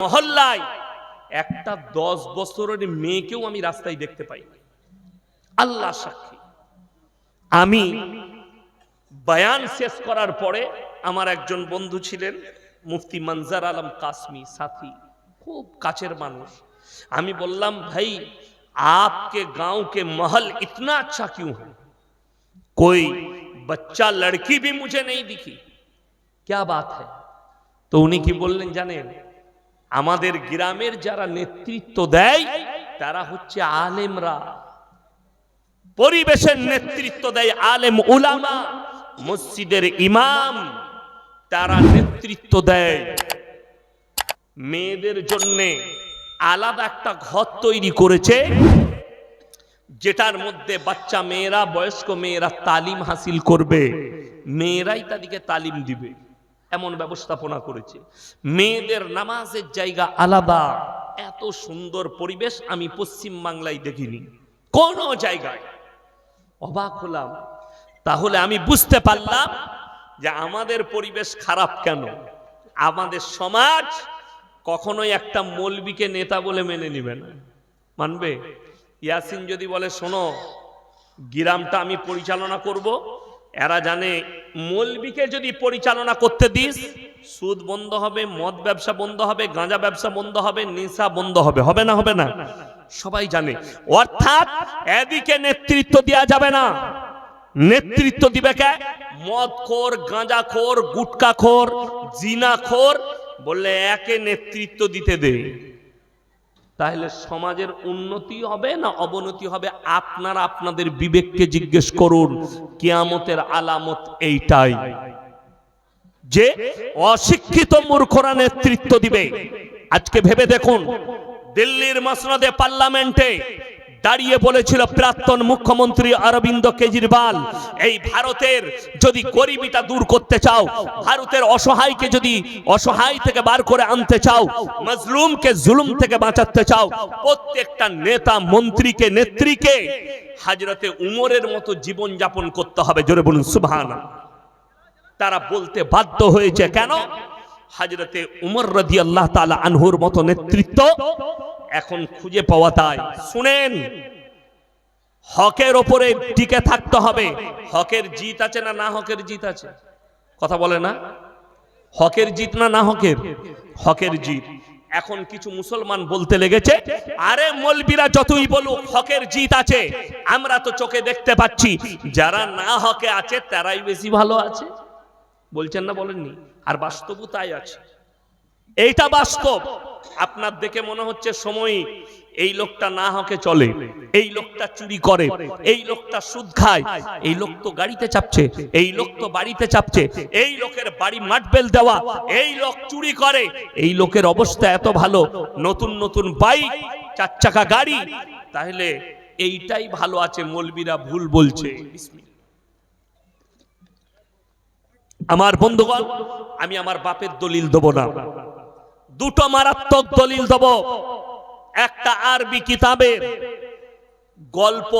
মহল্লায় একটা 10 বছরের মেয়েকেও আমি রাস্তায় দেখতে পাই। আল্লাহ সাক্ষী। আমি বয়ান শেষ করার পরে আমার একজন বন্ধু ছিলেন মুফতি মনজার আলম কাসমি, সাথী, খুব কাছের মানুষ। আমি বললাম, ভাই आपके गांव के महल इतना अच्छा क्यों है? कोई बच्चा लड़की भी मुझे नहीं दिखी, क्या बात है? তো উনি কি বললেন জানেন? আমাদের গ্রামের যারা নেতৃত্ব দেয় তারা হচ্ছে আলেমরা, পরিবেশের নেতৃত্ব দেয় আলেম উলামা, মসজিদের ইমাম, তারা নেতৃত্ব দেয়। মেয়েদের জন্য আলাদা একটা ঘর তৈরি করেছে, যেটার মধ্যে বাচ্চা মেয়েরা, বয়স্ক মেয়েরা তালিম হাসিল করবে, মেয়েরাই তাদেরকে তালিম দিবে, এমন ব্যবস্থাপনা করেছে। মেয়েদের নামাজের জায়গা আলাদা। এত সুন্দর পরিবেশ আমি পশ্চিম বাংলায় দেখিনি কোন জায়গায়। অবাক হলাম। তাহলে আমি বুঝতে পারলাম যে আমাদের পরিবেশ খারাপ কেন। আমাদের সমাজ কখনোই একটা মৌলবীকে নেতা বলে মেনে নিবে না। মানবে? ইয়াসিন যদি বলে শোনো গ্রামটা আমি পরিচালনা করব, এরা জানে মৌলবীকে যদি পরিচালনা করতে দিস সুদ বন্ধ হবে, মদ ব্যবসা বন্ধ হবে, গাঁজা ব্যবসা বন্ধ হবে, নেশা বন্ধ হবে। হবে না? হবে না? সবাই জানে। অর্থাৎ এদিকে নেতৃত্ব দেওয়া যাবে না। নেতৃত্ব দিবে কে? মদখোর, গাঁজাখোর, গুটখাখোর, জিনাখোর, বললে একে নেতৃত্ব দিতে দে। তাহলে সমাজের উন্নতি হবে না অবনতি হবে? আপনারা আপনাদের বিবেককে জিজ্ঞেস করুন। কিয়ামতের আলামত এইটাই যে অশিক্ষিত মূর্খরা নেতৃত্ব দিবে। আজকে ভেবে দেখুন, দিল্লির মসনদে পার্লামেন্টে দাঁড়িয়ে বলেছিল প্রাক্তন মুখ্যমন্ত্রী অরবিন্দ কেজরিওয়াল, এই ভারতের যদি গরিবিটা দূর করতে চাও, ভারতের অসহায়কে যদি অসহায় থেকে বার করে আনতে চাও, মজলুমকে জুলুম থেকে বাঁচাতে চাও, প্রত্যেকটা নেতা মন্ত্রীকে নেত্রীকে হযরতে উমরের মতো জীবন যাপন করতে হবে। জোরে বলুন সুবহানাল্লাহ। তারা বলতে বাধ্য হয়েছে কেন? হযরতে উমর রাদিয়াল্লাহু তাআলা আনহুর মতো নেতৃত্ব এখন খুঁজে পাওয়া যায়। শুনেন, হকের ওপরে টিকে থাকতে হবে। হকের জিত আছে না না হকের জিত আছে? কথা বলে না? হকের জিত না না হকের? হকের জিত। এখন কিছু মুসলমান বলতে লেগেছে, আরে মৌলবীরা যতই বলুক হকের জিত আছে, আমরা তো চোখে দেখতে পাচ্ছি যারা না হকে আছে তারাই বেশি ভালো আছে। বলছেন না? বলেননি? আর বাস্তবও তাই আছে। এইটা বাস্তব। আপনার দেখে মনে হচ্ছে সময় এই লোকটা না হকে চলে, এই লোকটা চুরি করে, এই লোকটা সুদ খায়, এই লোক তো গাড়িতে চাপছে, এই লোক তো বাড়িতে চাপছে, এই লোকের বাড়ি মাটবেল দেওয়া, এই লোক চুরি করে, এই লোকের অবস্থা এত ভালো, নতুন নতুন বাইক, 4 চাকা গাড়ি, তাহলে এইটাই ভালো আছে। মৌলবীরা ভুল বলছে। আমার বন্ধুগণ, আমি আমার বাপের দলিল দেব না, দুটো মারাত্মক দলিল দেব। একটা আরবি কিতাবের গল্প,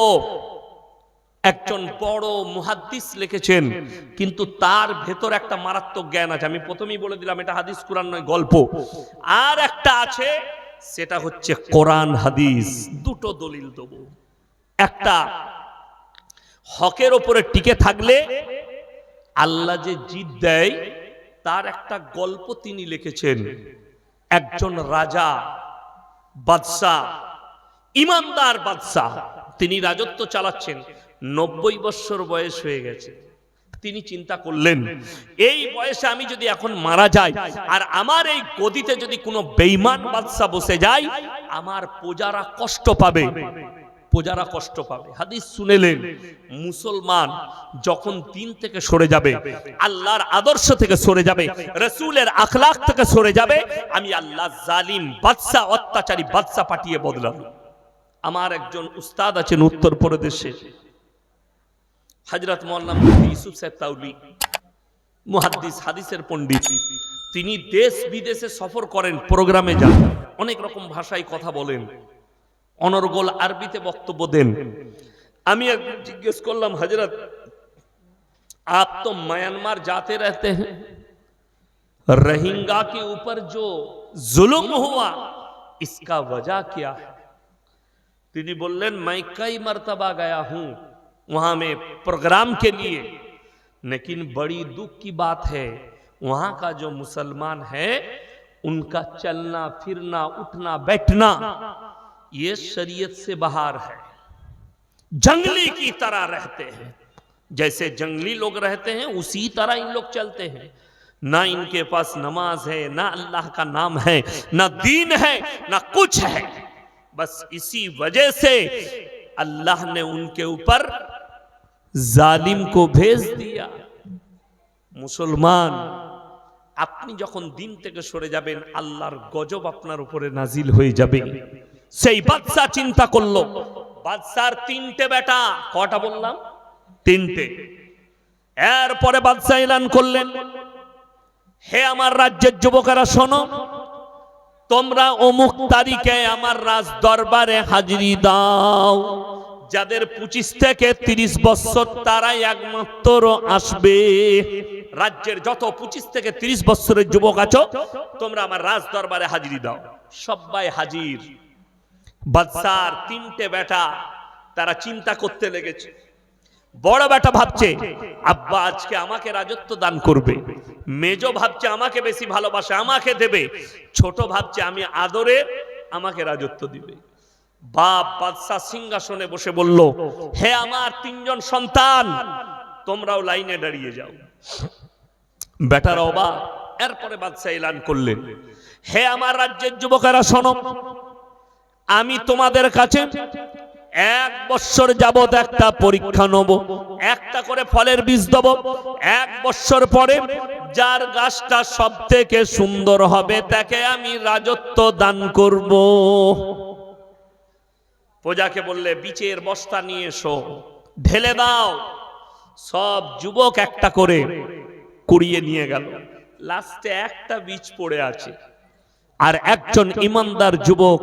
একজন বড় মুহাদ্দিস লিখেছেন, কিন্তু তার ভেতর একটা মারাত্মক জ্ঞান আছে। আমি প্রথমেই বলে দিলাম এটা হাদিস কুরআন নয়, গল্প। আর একটা আছে, সেটা হচ্ছে কোরআন হাদিস। দুটো দলিল দেব। একটা, হকের উপরে টিকে থাকলে আল্লাহ যে জিত দেয় তার একটা গল্প তিনি লিখেছেন। একজন রাজা, বাদশাহ, ইমানদার বাদশাহ, তিনি রাজত্ব চালাচ্ছেন, 90 বছর বয়স হয়ে গেছে। তিনি চিন্তা করলেন, এই বয়সে আমি যদি এখন মারা যাই আর আমার এই গদিতে যদি কোনো বেঈমান বাদশাহ বসে যায়, আমার প্রজারা কষ্ট পাবে, প্রজারা কষ্ট পাবে। হাদিস শুনেলেন, মুসলমান যখন দিন থেকে সরে যাবে, আল্লাহর আদর্শ থেকে সরে যাবে, রাসূলের আখলাক থেকে সরে যাবে, আমি আল্লাহ জালিম বাদশা, অত্যাচারী বাদশা পাঠিয়ে বদলাবো। আমার একজন উস্তাদ আছেন উত্তরপ্রদেশে, হযরত মাওলানা মুফতি ইউসুফ সাহেব তাওলি, মুহাদ্দিস, হাদিসের পণ্ডিত। তিনি দেশ বিদেশে সফর করেন, প্রোগ্রামে যান, অনেক রকম ভাষায় কথা বলেন, অনর্গল আরবিতে বক্তব্য দেন। আমি একদিন জিজ্ঞেস করলাম, হযরত आप तो म्यांमार जाते रहते हैं, रोहिंग्या के ऊपर जो जुल्म हुआ इसका वजह क्या है? तिनी बोलें मैं कई मर्तबा गया हूं वहां में प्रोग्राम के लिए, लेकिन बड़ी दुख की बात है वहां का जो मुसलमान है उनका चलना फिरना उठना बैठना ये शरीयत से बाहर है। जंगली की तरह रहते हैं, जैसे जंगली लोग रहते हैं उसी तरह इन लोग चलते हैं। ना इनके पास नमाज है, ना अल्लाह का नाम है, ना दीन है, ना कुछ है। बस इसी वजह से अल्लाह ने उनके ऊपर जालिम को भेज दिया। मुसलमान আপনি যখন দিন থেকে সরে যাবেন আল্লাহর গজব আপনার উপরে নাজিল হয়ে যাবে। সেই বাদশা চিন্তা করলো, বাদশার তিনটে বেটা, কটা বললাম? তিনটে। এরপরে বাদশা এলান করলেন, হে আমার রাজ্যের যুবকেরা শোনো, তোমরা অমুক তারিখে আমার রাজ দরবারে হাজিরি দাও। যাদের 25 থেকে 30 বছর তারাই একমাত্র আসবে। রাজ্যের যত 25 থেকে 30 বছরের যুবক আছো তোমরা আমার রাজ দরবারে হাজিরি দাও। সবাই হাজির। বাদশার তিনটে বেটা তারা চিন্তা করতে লেগেছে। বড় বেটা ভাবছে আব্বা আজকে আমাকে রাজত্ব দান করবে, মেজো ভাবছে আমাকে বেশি ভালোবাসে আমাকে দেবে, ছোট ভাবছে আমি আদরে আমাকে রাজত্ব দিবে। বাপ বাদশাহ সিংহাসনে বসে বলল, হে আমার তিনজন সন্তান তোমরাও লাইনে দাঁড়িয়ে যাও। বেটারা অবাক। এরপরে বাদশাহ এলান করলেন, হে আমার রাজ্যের যুবকেরা শোনো, আমি তোমাদের কাছে 1 বছর যাবত একটা পরীক্ষা নেব, একটা করে ফলের বীজ দেব। 1 বছর পরে যার গাছটা সব থেকে সুন্দর হবে তাকে আমি রাজত্ব দান করব। প্রজাকে বললে বীজের বস্তা নিয়ে এসো, ঢেলে দাও। সব যুবক একটা করে কুড়িয়ে নিয়ে গেল। লাস্টে একটা বীজ পড়ে আছে। আর একজন ইমানদার যুবক,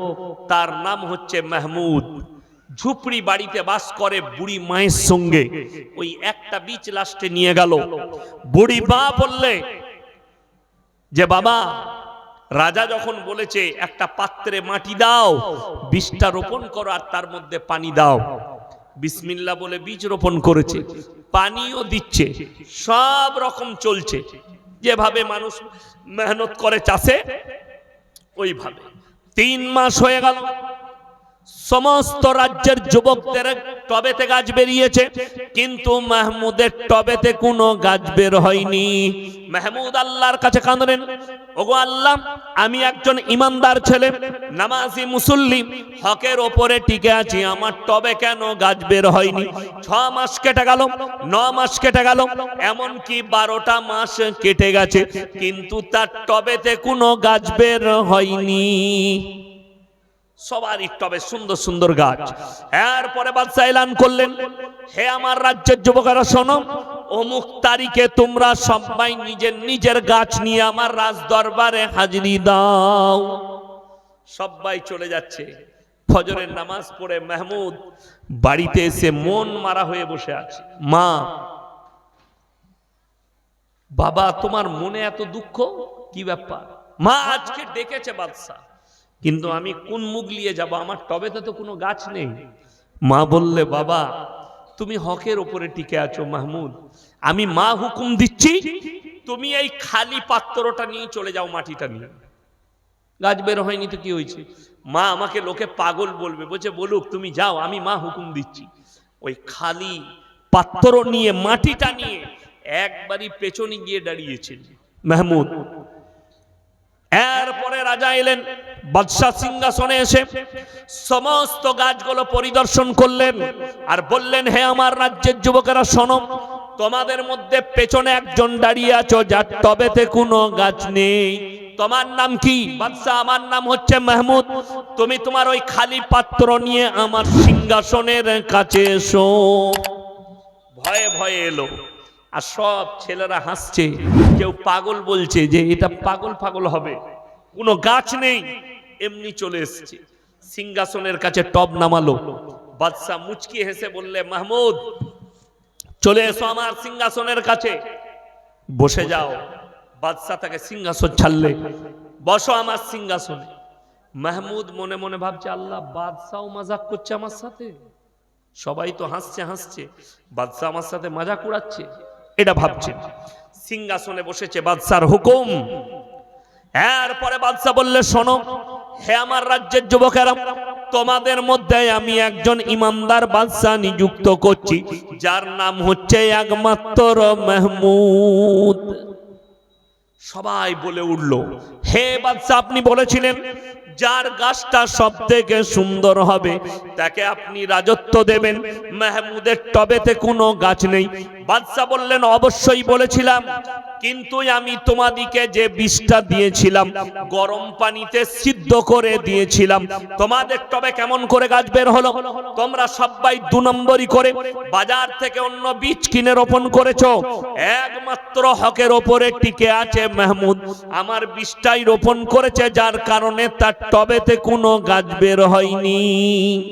তার নাম হচ্ছে মাহমুদ, ঝুপড়ি বাড়িতে বাস করে বুড়ি মায়ের সঙ্গে। ওই একটা বীজ লাস্টে নিয়ে গেল। বুড়ি মা বললে যে বাবা, রাজা যখন বলেছে একটা পাত্রে মাটি দাও, বীজটা রোপণ করো আর তার মধ্যে পানি দাও। বিসমিল্লাহ বলে বীজ রোপণ করেছে, পানিও দিচ্ছে, সব রকম চলছে। যেভাবে মানুষ মেহনত করে চাষে ওইভাবে 3 মাস হয়ে গেল। সমস্ত রাজ্যের যুবকদের টবেতে গাছ বেরিয়েছে, কিন্তু মাহমুদের টবেতে কোনো গাছ বের হয়নি। মাহমুদ আল্লাহর কাছে কাঁদলেন, ওগো আল্লাহ, আমি একজন ইমানদার ছেলে, নামাজি মুসল্লি, হকের ওপরে টিকে আছি, আমার টবে কেন গাছ বের হয়নি? 6 মাস কেটে গেল, 9 মাস কেটে গেল, এমনকি 12টা মাস কেটে গেছে, কিন্তু তার টবেতে কোনো গাছ বের হয়নি। সবারই টবে সুন্দর সুন্দর গাছ। এরপরে বাদশা এলান করলেন, হে আমার রাজ্যের যুবকেরা শোনো, অমুক তারিখে তোমরা সবাই নিজের নিজের গাছ নিয়ে আমার রাজ দরবারে হাজিরি দাও। সবাই চলে যাচ্ছে। ফজরের নামাজ পড়ে মাহমুদ বাড়িতে এসে মন মারা হয়ে বসে আছে। মা, বাবা তোমার মনে এত দুঃখ, কি ব্যাপার? মা, আজকে ডেকেছে বাদশা, কিন্তু আমি কোন মুখ নিয়ে যাব, আমার টবেতে তো কোনো গাছ নেই। মা বললে, বাবা তুমি হকের উপরে টিকে আছো মাহমুদ, আমি মা হুকুম দিচ্ছি তুমি এই খালি পাত্রটা নিয়ে চলে যাও, মাটিটা নিয়ে। গাছ বের হয়নি তো কি হয়েছে? মা, আমাকে লোকে পাগল বলবে, বলছে বলুক, তুমি যাও, আমি মা হুকুম দিচ্ছি। ওই খালি পাত্র নিয়ে মাটিটা নিয়ে একবারই পেছনে গিয়ে দাঁড়িয়েছেন মাহমুদ। এরপরে রাজা এলেন, বাদশা সিংহাসনে এসে সমস্ত গাছগুলো পরিদর্শন করলেন আর বললেন, হে আমার রাজ্যের যুবকেরা শোনো, তোমাদের মধ্যে পেছনে একজন দাঁড়িয়ে আছো যার টবেতে কোনো গাছ নেই। তোমার নাম কি? বাদশা, আমার নাম হচ্ছে মাহমুদ। তুমি তোমার ওই খালি পাত্র নিয়ে আমার সিংহাসনের কাছে এসো। ভয়ে ভয়ে এলো, আর সব ছেলেরা হাসছে, কেউ পাগল বলছে যে এটা পাগল পাগল হবে, কোনো গাছ নেই, এমনি চলে এসছে। সিংহাসনের কাছে টব নামালো। বাদশা মুচকি হেসে বললে, মাহমুদ চলে এসো আমার সিংহাসনের কাছে, বসে যাও। বাদশাহ তাকে সিংহাসন ছাড়লে, বসো আমার সিংহাসনে। মাহমুদ মনে মনে ভাবছে, আল্লাহ, বাদশাহ মজাক করছে আমার সাথে, সবাই তো হাসছে হাসছে, বাদশাহ আমার সাথে মজাক উড়াচ্ছে, এটা ভাবছে। সিংহাসনে বসেছে, বাদশার হুকুম। এরপরে বাদশাহ বললে, শোনো হে আমার রাজ্যের যুবকেরা, তোমাদের মধ্যে আমি একজন ইমানদার বাদশাহ নিযুক্ত করছি, যার নাম হচ্ছে একমাত্র মাহমুদ। সবাই বলে উঠল, হে বাদশাহ, আপনি বলেছিলেন যার গাছটা সব থেকে সুন্দর হবে তাকে আপনি রাজত্ব দেবেন, মাহমুদের টবেতে কোনো গাছ নেই। বাদশাহ বললেন, অবশ্যই বলেছিলাম, কিন্তু আমি তোমাদিকে যে বিষটা দিয়েছিলাম গরম পানিতে সিদ্ধ করে দিয়েছিলাম, তোমাদের টবে কেমন করে গাছ বের হলো? তোমরা সবাই 2 নম্বরই করে বাজার থেকে অন্য বীজ কিনে রোপণ করেছো, একমাত্র হকের ওপরে টিকে আছে মাহমুদ, আমার বিষটাই রোপণ করেছে, যার কারণে তার টবেতে কোনো গাছ বের হয়নি।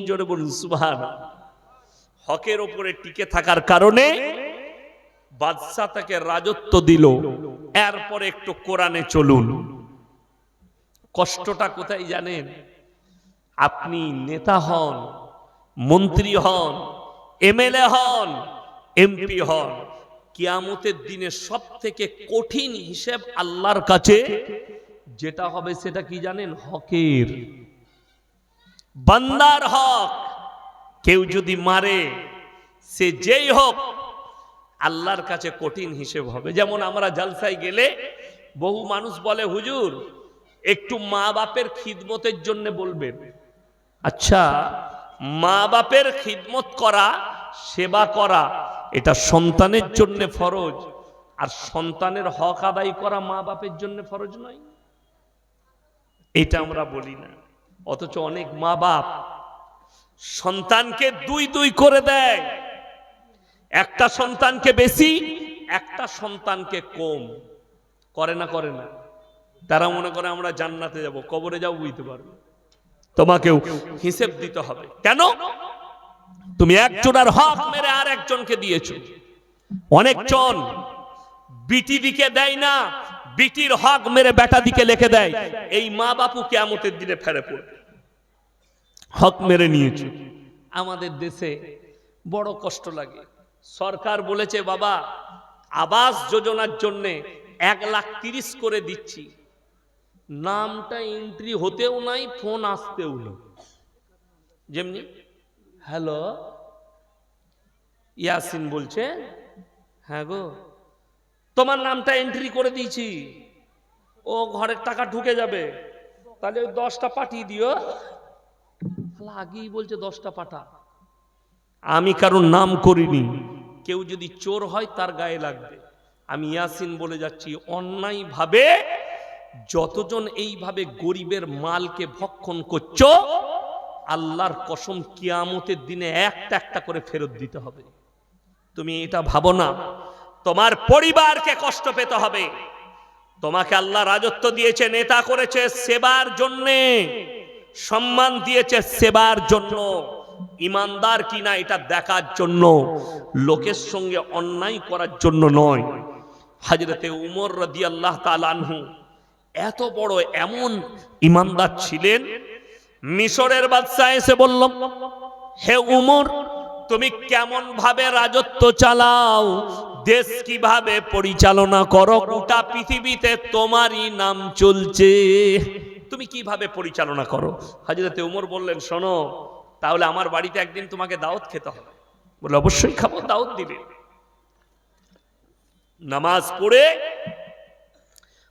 জোরে বলুন সুবহানাল্লাহ। হকের ওপরে টিকে থাকার কারণে বাদশাহ তাকে রাজত্ব দিল। এরপরে একটু কোরআনে চলুন। কষ্টটা কোথায় জানেন? আপনি নেতা হন, মন্ত্রী হন, এমএলএ হন, এমপি হন, কিয়ামতের দিনে সব থেকে কঠিন হিসেব আল্লাহর কাছে যেটা হবে সেটা কি জানেন? হকের, বান্দার হক। কেউ যদি মারে, সে যেই হোক, আল্লাহর কাছে কঠিন হিসেব হবে। যেমন আমরা জালসায় গেলে বহু মানুষ বলে, হুজুর একটু মা বাপের খিদমতের জন্য বলবেন। আচ্ছা, মা বাপের খিদমত করা, সেবা করা, এটা সন্তানের জন্য ফরজ, আর সন্তানের হক আদায় করা মা বাপের জন্য ফরজ নয়? এটা আমরা বলি না। অথচ অনেক মা বাপ সন্তানকে 2 করে দেয়, একটা সন্তানকে বেশি, একটা সন্তানকে কম। করে না? করে না? তারা মনে করে আমরা জান্নাতে যাব, কবরে যাও বুঝতে পারবে, তোমাকেও হিসেব দিতে হবে। কেন? তুমি একজনের হক মেরে আর একজনকে দিয়েছো। অনেকজন বিটি দিকে দেয় না, বিটির হক মেরে বেটা দিকে লিখে দেয়। এই মা বাপু কিয়ামতের দিনে ফেরে পড়বে, হক মেরে নিয়েছে। আমাদের দেশে বড় কষ্ট লাগে। সরকার বলেছে, বাবা আবাস যোজনার জন্য 1,30,000 করে দিচ্ছি, নামটা এন্ট্রি হতেও নাই, ফোন আসতেও নেই। যেমনি হ্যালো ইয়াসিন বলছে, হ্যাঁ গো, তোমার নামটা এন্ট্রি করে দিয়েছি, ও ঘরের টাকা ঢুকে যাবে, তাহলে 10টা পাঠিয়ে দিও। আগেই বলছে 10টা পাঠা। আমি কারোর নাম করিনি, কেউ যদি চোর হয় তার গায়ে লাগবে। আমি ইয়াসিন বলে যাচ্ছি, অন্যায় ভাবে যতজন এইভাবে গরিবের মালকে ভক্ষণ করছো, আল্লাহর কসম কিয়ামতের দিনে একটা একটা করে ফেরত দিতে হবে। তুমি এটা ভাবো না, তোমার পরিবারকে কষ্ট পেতে হবে। তোমাকে আল্লাহ রাজত্ব দিয়েছে, নেতা করেছে সেবার জন্যে, সম্মান দিয়েছে সেবার জন্য, ইমানদার কিনা এটা দেখার জন্য, লোকের সঙ্গে অন্যায় করার জন্য নয়। হযরতে উমর রাদিয়াল্লাহু তাআলা আনহু এত বড় এমন ইমানদার ছিলেন, মিশরের বাদশা এসে বলল, হে উমর, তুমি কেমন ভাবে রাজত্ব চালাও, দেশ কিভাবে পরিচালনা করো, গোটা পৃথিবীতে তোমারই নাম চলছে, তুমি কিভাবে পরিচালনা করো? হযরতে উমর বললেন, শোনো, তাহলে আমার বাড়িতে একদিন তোমাকে দাওয়াত খেতে হবে। বলে, অবশ্যই খাবো, দাওয়াত দিবে। নামাজ পড়ে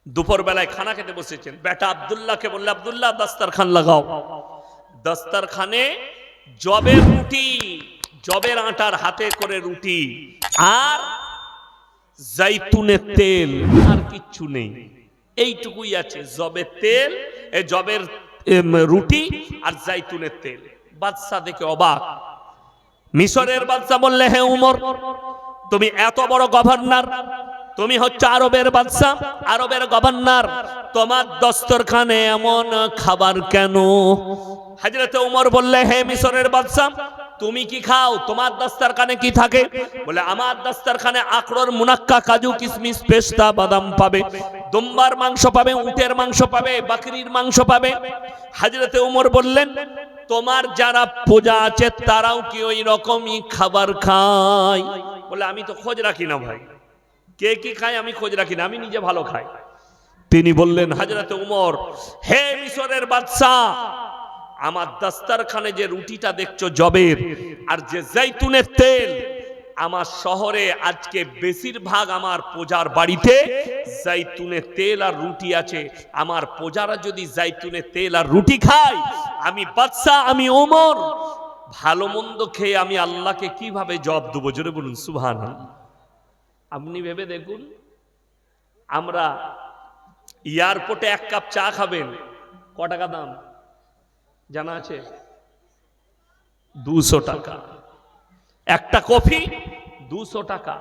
দুপুর বেলায় খানা খেতে বসেছেন। বেটা আব্দুল্লাহকে বললে, আব্দুল্লাহ দস্তরখান লাগাও। দস্তরখানে জবের রুটি, জবের আটার হাতে করে রুটি আর জাইতুনের তেল, আর কিচ্ছু নেই, এইটুকুই আছে, জবের তেল, জবের রুটি আর জাইতুনের তেল। বাদশা দেখে অবাক। মিশরের বাদশা বললে, হে উমর, তুমি এত বড় গভর্নর, তুমি হচ্ছে আরবের বাদশা, আরবের গভর্নর, তোমার দস্তরখানে এমন খাবার কেন? হযরতে উমর বললে, হে মিশরের বাদশা, তুমি কি খাও? তোমার দস্তরখানে কি থাকে? বলে, আমার দস্তরখানে আখরোট, মুনাক্কা, কাজু, কিশমিশ, পেস্তা, বাদাম পাবে। দুম্বার মাংস পাবে, উটের মাংস পাবে, বাকরির মাংস পাবে। হযরতে ওমর বললেন, তোমার যারা প্রজা আছে তারাও কি ওই রকমই খাবার খায়? বলে, আমি তো খোঁজ রাখি না ভাই, কে কি খায় আমি খোঁজ রাখি না, আমি নিজে ভালো খাই। তিনি বললেন, হযরতে ওমর, হে মিশরের বাদশা, আমার দস্তরখানে যে রুটিটা দেখছো জবের, আর যে জৈতুনের তেল, আমার শহরে আজকে বেশিরভাগ আমার প্রজার বাড়িতে জৈতুনের তেল আর রুটি আছে। আমার প্রজারা যদি জৈতুনের তেল আর রুটি খায়, আমি বাদশা, আমি ওমর, ভালো মন্দ খেয়ে আমি আল্লাহকে কিভাবে জবাব দেবো? জোরে বলুন সুবহানাল্লাহ। আপনি ভেবে দেখুন, আমরা এয়ারপোর্টে এক কাপ চা খাবেন, ক টাকা দাম জানা আছে? 200 টাকা। একটা কফি 200 টাকা।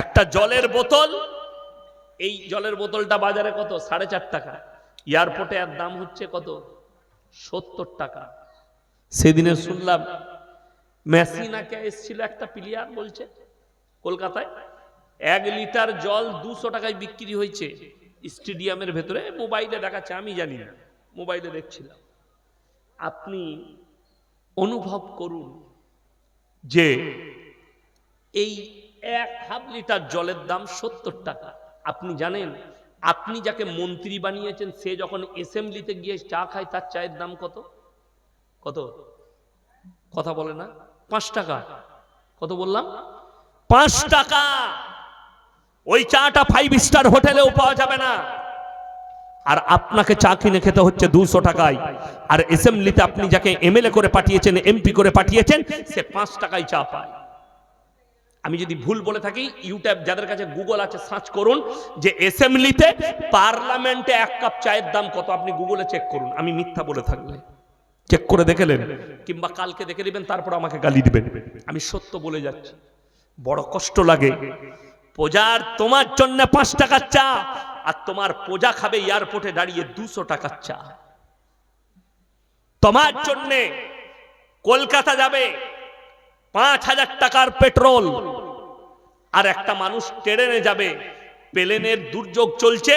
একটা জলের বোতল, এই জলের বোতলটা বাজারে কত? 4.5 টাকা। এয়ারপোর্টে এর দাম হচ্ছে কত? 70 টাকা। সেদিনে শুনলাম মেসিনাকে এসেছিল একটা প্লেয়ার, বলছে কলকাতায় 1 লিটার জল 200 টাকায় বিক্রি হয়েছে স্টেডিয়ামের ভেতরে। মোবাইলে দেখাচ্ছে, আমি জানি না, মোবাইলে দেখছিলাম। আপনি অনুভব করুন যে এই 1/2 লিটার জলের দাম 70 টাকা। আপনি জানেন, আপনি যাকে মন্ত্রী বানিয়েছেন সে যখন অ্যাসেম্বলিতে গিয়ে চা খায়, তার চায়ের দাম কত? কত? কথা বলে না? 5 টাকা। কত বললাম? 5 টাকা। ওই চাটা 5 স্টার হোটেলেও পাওয়া যাবে না। আর আপনাকে চা কিনে খেতে হচ্ছে 200 টাকায়। আর অ্যাসেম্বলিতে আপনি যাকে এমএলএ করে পাঠিয়েছেন, এমপি করে পাঠিয়েছেন, সে 5 টাকায় চা পায়। আমি যদি ভুল বলে থাকি, ইউটিউব যাদের কাছে গুগল আছে সার্চ করুন যে অ্যাসেম্বলিতে, পার্লামেন্টে 1 কাপ চায়ের দাম কত, আপনি গুগলে চেক করুন। আমি মিথ্যা বলে থাকলে চেক করে দেখে নেন, কিংবা কালকে দেখে নেবেন, তারপর আমাকে গালি দিবেন। আমি সত্য বলে যাচ্ছি। বড় কষ্ট লাগে, প্রজার তোমার জন্য 5 টাকার চা, আর তোমার প্রজা খাবে এয়ারপোর্টে দাঁড়িয়ে 200 টাকার চা। তোমার জন্য কলকাতা যাবে 5000 টাকার পেট্রোল, আর একটা মানুষ ট্রেনে যাবে, প্লেনের দুর্যোগ চলছে,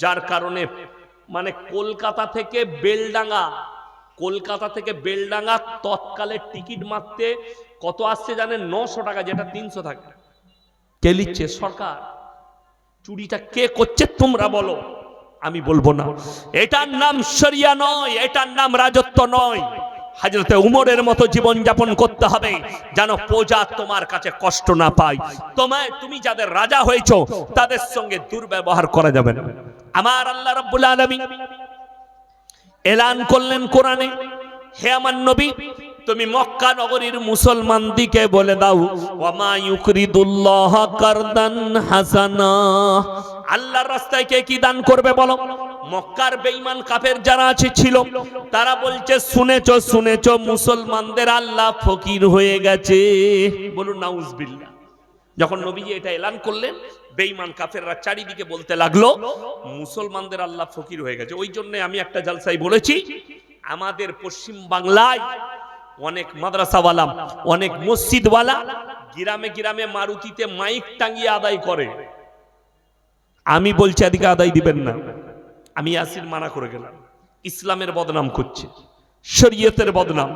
যার কারণে মানে কলকাতা থেকে বেলডাঙ্গা তৎকালের টিকিট মারতে কত আসছে জানেন? 900 টাকা, যেটা 300 টাকা। কে লিখছে? সরকার। চুরিটা কে করছে তোমরা বলো, আমি বলবো না। এটার নাম শরিয়া নয়, এটার নাম রাজত্ব নয়। হযরতে উমরের মতো জীবন যাপন করতে হবে যেন প্রজা তোমার কাছে কষ্ট না পায়। তুমি যাদের রাজা হয়েছো তাদের সঙ্গে দুর্ব্যবহার করা যাবে না। আমার আল্লাহ রাব্বুল আলামিন এলান করলেন কোরআনে, হে আমার নবী, তুমি মক্কা নগরীর মুসলমানদিকে বলে দাও, ওয়ামা ইউকরিদুল্লাহ কারদান হাসানা, আল্লাহর রাস্তায় কে কি দান করবে বলো? মক্কার বেঈমান কাফের যারা ছিল, তারা বলছে, শুনেছো মুসলমানদের আল্লাহ ফকির হয়ে গেছে। বলুন নাউজুবিল্লাহ। যখন নবীজি এটা এলান করলেন, বেঈমান কাফেররা চারিদিকে বলতে লাগলো, মুসলমানদের আল্লাহ ফকির হয়ে গেছে। ওই জন্য আমি একটা জালসায় বলেছি, আমাদের পশ্চিম বাংলায় অনেক মাদ্রাসাওয়ালা, অনেক মসজিদওয়ালা গ্রামে গ্রামে মারুতিতে মাইক টাঙিয়ে আদায় করে। আমি বলছি এদিকে আদায় দিবেন না, আমি ইয়াসিন মানা করে গেলাম। ইসলামের বদনাম করছে, শরীয়তের বদনাম।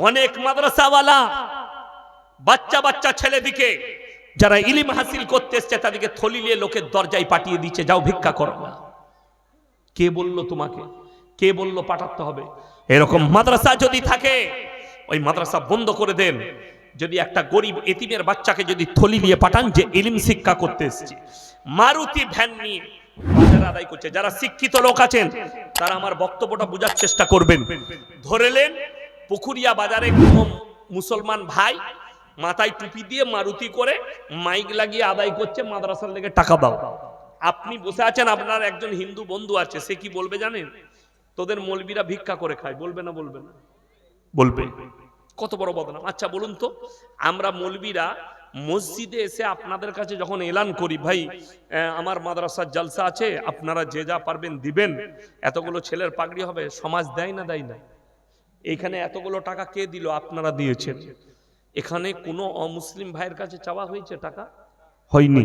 অনেক মাদ্রাসাওয়ালা বাচ্চা ছেলেদিকে যারা ইলম হাসিল করতে এসছে, তাদেরকে থলি নিয়ে লোকের দরজায় পাঠিয়ে দিচ্ছে, যাও ভিক্ষা করো। কে বললো তোমাকে? কে বললো পাঠাতে হবে? এরকম মাদ্রাসা যদি থাকে, ওই মাদ্রাসা বন্ধ করে দেন। যদি একটা গরিব এতিমের বাচ্চাকে যদি থলি নিয়ে পাঠান যে ইলম শিক্ষা করতে এসছে, মারুতি ভ্যান নিয়ে বাজার আদায় করছে, যারা শিক্ষিত লোক আছেন তারা আমার বক্তব্যটা বোঝার চেষ্টা করবেন। ধরেলেন পুকুরিয়া বাজারে কোনো মুসলমান ভাই মাথায় টুপি দিয়ে মারুতি করে মাইক লাগিয়ে আদায় করছে, মাদ্রাসার লেগে টাকা দাও। আপনি বসে আছেন, আপনার একজন হিন্দু বন্ধু আছে, সে কি বলবে জানেন? তোদের মৌলবীরা ভিক্ষা করে খায়। বলবে না? বলবে না? বলবে। কত বড় বদনাম। আচ্ছা বলুন তো, আমরা মৌলবীরা মসজিদে এসে আপনাদের কাছে যখন এলান করি, ভাই আমার মাদ্রাসার জলসা আছে, আপনারা যে যা পারবেন দিবেন, এতগুলো ছেলের পাগড়ি হবে, সমাজ দেয় না? দেয় না? এখানে এতগুলো টাকা কে দিল? আপনারা দিয়েছেন। এখানে কোনো অমুসলিম ভাইয়ের কাছে চাওয়া হয়েছে টাকা? হয়নি।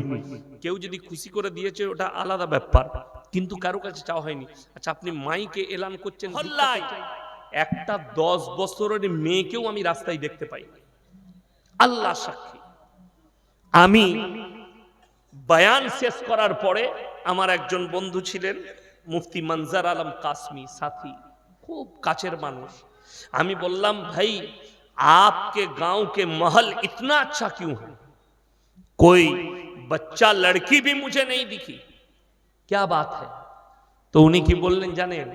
কেউ যদি খুশি করে দিয়েছে ওটা আলাদা ব্যাপার, কিন্তু কারো কাছে চাওয়া হয়নি। আচ্ছা, আপনি মাইকে এলান করছেন হল্লায়, একটা 10 বছরের মেয়েকেও আমি রাস্তায় দেখতে পাই। আল্লাহ সাক্ষী, আমি বয়ান শেষ করার পরে আমার একজন বন্ধু ছিলেন মুফতি মনজার আলম কাসমি, সাথী, খুব কাছের মানুষ। আমি বললাম, ভাই आपके गांव के महल इतना अच्छा क्यों है? कोई बच्चा लड़की भी मुझे नहीं दिखी, क्या बात है? তো উনি কি বললেন জানেন?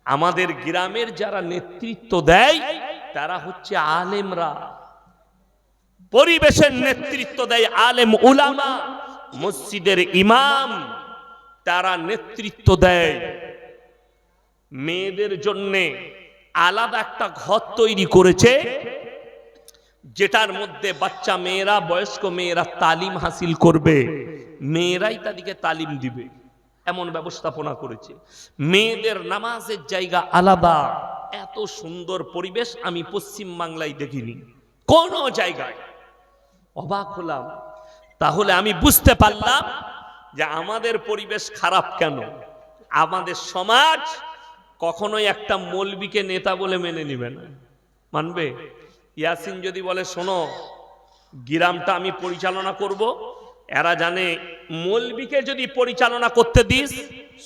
আমাদের গ্রামের যারা নেতৃত্ব দেয় তারা হচ্ছে আলেমরা, পরিবেশের নেতৃত্ব দেয় আলেম উলামা, মসজিদের ইমাম, তারা নেতৃত্ব দেয়। মেয়েদের জন্য আলাদা একটা ঘর তৈরি করেছে, যেটার মধ্যে বাচ্চা মেয়েরা, বয়স্ক মেয়েরা তালিম হাসিল করবে, মেয়েরাই তাদেরকে তালিম দিবে, এমন ব্যবস্থাপনা করেছে। মেয়েদের নামাজের জায়গা আলাদা। এত সুন্দর পরিবেশ আমি পশ্চিম বাংলায় দেখিনি কোন জায়গায়। অবাক হলাম। তাহলে আমি বুঝতে পারলাম যে আমাদের পরিবেশ খারাপ কেন। আমাদের সমাজ কখনোই একটা মৌলবীকে নেতা বলে মেনে নিবে না। মানবে? ইয়াসিন যদি বলে শোনো গ্রামটা আমি পরিচালনা করব, এরা জানে মৌলবীকে যদি পরিচালনা করতে দিস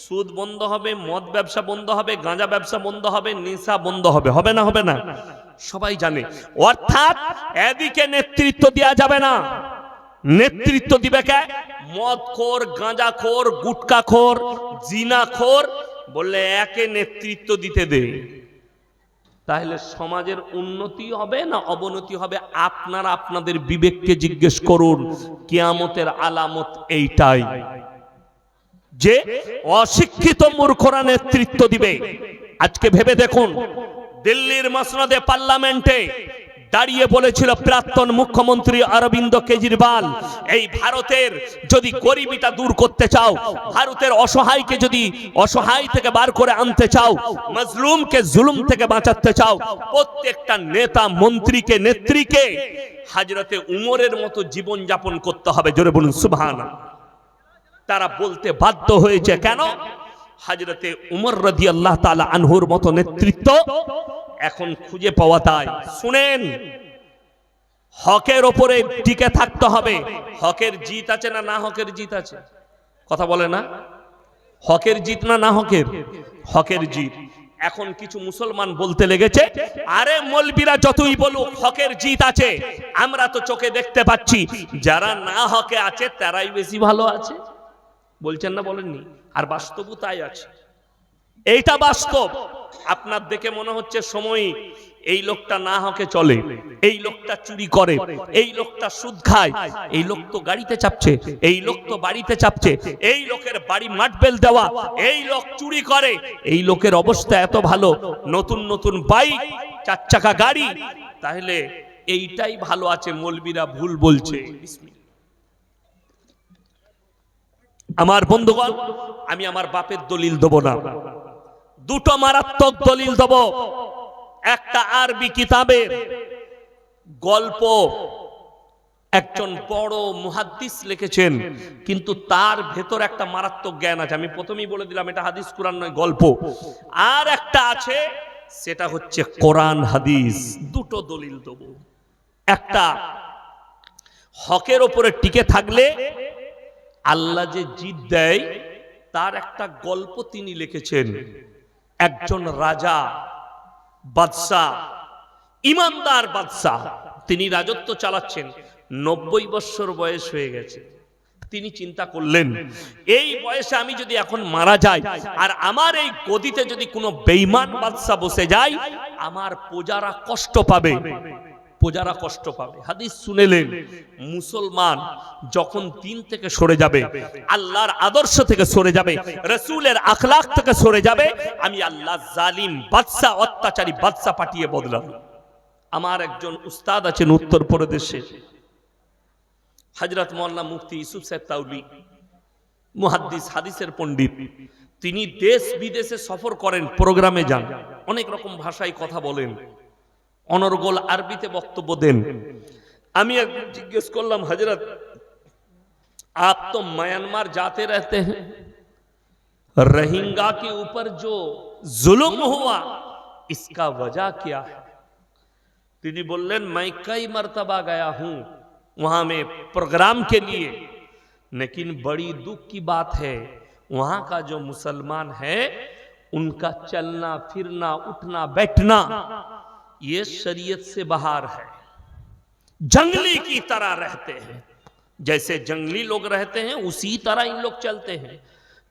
সুদ বন্ধ হবে, মদ ব্যবসা বন্ধ হবে, গাঁজা ব্যবসা বন্ধ হবে, নেশা বন্ধ হবে। হবে না? হবে না? সবাই জানে। অর্থাৎ এদিকে নেতৃত্ব দেওয়া যাবে না। নেতৃত্ব দিবে কে? মদখোর, গাঁজাখোর, গুটকাখোর, জিনাখোর, বললে একে নেতৃত্ব দিতে দে। তাহলে সমাজের উন্নতি হবে না অবনতি হবে? আপনারা আপনাদের বিবেককে জিজ্ঞেস করুন। কিয়ামতের আলামত এইটাই যে অশিক্ষিত মূর্খরা নেতৃত্ব দিবে। আজকে ভেবে দেখুন, দিল্লির মসনদে পার্লামেন্টে দাঁড়িয়ে বলেছিল প্রাক্তন মুখ্যমন্ত্রী অরবিন্দ কেজরিওয়াল, এই ভারতের যদি গরিবিটা দূর করতে চাও, ভারতের অসহায়কে যদি অসহায় থেকে বার করে আনতে চাও, মজলুমকে জুলুম থেকে বাঁচাতে চাও, প্রত্যেকটা নেতা মন্ত্রীকে নেত্রীকে হযরতে উমরের মতো জীবন যাপন করতে হবে। জোরে বলুন সুবহানাল্লাহ। তারা বলতে বাধ্য হয়েছে কেন? হযরতে উমর রাদিয়াল্লাহু তাআলা আনহুর মতো নেতৃত্ব এখন খুঁজে পাওয়া তাই। শুনেন, হকের ওপরে টিকে থাকতে হবে। হকের জিত আছে না না হকের জিত আছে? কথা বলে না? হকের জিত না না হকের? হকের জিত। এখন কিছু মুসলমান বলতে লেগেছে, আরে মৌলবীরা যতই বলুক হকের জিত আছে, আমরা তো চোখে দেখতে পাচ্ছি যারা না হকে আছে তারাই বেশি ভালো আছে। বলছেন না? বলেননি? আর বাস্তবও তাই আছে। এইটা বাস্তব। আপনার দেখে মনে হচ্ছে সময় এই লোকটা না হকে চলে, এই লোকটা চুরি করে, এই লোকটা সুদ খায়, এই লোক তো গাড়িতে চাপছে, এই লোক তো বাড়িতে চাপছে, এই লোকের বাড়ি মাটবেল দেওয়া, এই লোক চুরি করে, এই লোকের অবস্থা এত ভালো, নতুন নতুন বাইক, 4 চাকা গাড়ি, তাহলে এইটাই ভালো আছে। মৌলবীরা ভুল বলছে। আমার বন্ধুগণ, আমি আমার বাপের দলিল দেব না, দুটো মারাত্মক দলিল দেব। একটা আরবি কিতাবের গল্প, একজন বড় মুহাদ্দিস লিখেছেন, কিন্তু তার ভেতর একটা মারাত্মক জ্ঞান আছে। আমি প্রথমেই বলে দিলাম এটা হাদিস কুরআন নয়, গল্প। আর একটা আছে, সেটা হচ্ছে কোরআন হাদিস। দুটো দলিল দেব। একটা, হকের উপরে টিকে থাকলে আল্লাহ যে জিত দেয় তার একটা গল্প তিনি লিখেছেন। একজন রাজা, বাদশাহ, ইমানদার বাদশাহ, তিনি রাজত্ব চালাচ্ছেন, 90 বছর বয়স হয়ে গেছে। তিনি চিন্তা করলেন, এই বয়সে আমি যদি এখন মারা যাই আর আমার এই গদিতে যদি কোনো বেঈমান বাদশাহ বসে যায়, আমার প্রজারা কষ্ট পাবে, প্রজারা কষ্ট পাবে। হাদিস শুনেলেন, মুসলমান যখন দিন থেকে সরে যাবে, আল্লাহর আদর্শ থেকে সরে যাবে, রাসূলের আখলাক থেকে সরে যাবে, আমি আল্লাহ জালিম বাদশা, অত্যাচারী বাদশা পাঠিয়ে বদলাবো। আমার একজন উস্তাদ আছেন উত্তরপ্রদেশে, হযরত মাওলানা মুফতি ইউসুফ সাহেব তাওলি, মুহাদ্দিস, হাদিসের পণ্ডিত। তিনি দেশ বিদেশে সফর করেন, প্রোগ্রামে যান, অনেক রকম ভাষায় কথা বলেন, অনর্গল আরবিতে বক্তব্য দেন। আমি একদিন জিজ্ঞেস করলাম, হযরত आप तो म्यांमार जाते रहते हैं, रोहिंग्या के ऊपर जो जुल्म हुआ इसका वजह क्या है? তিনি বললেন मैं कई मर्तबा गया हूं वहां में प्रोग्राम के लिए, लेकिन बड़ी दुख की बात है वहां का जो मुसलमान है उनका चलना फिरना उठना बैठना ये शरीयत से बाहर है। जंगली की तरह रहते हैं, जैसे जंगली लोग रहते हैं उसी तरह इन लोग चलते हैं।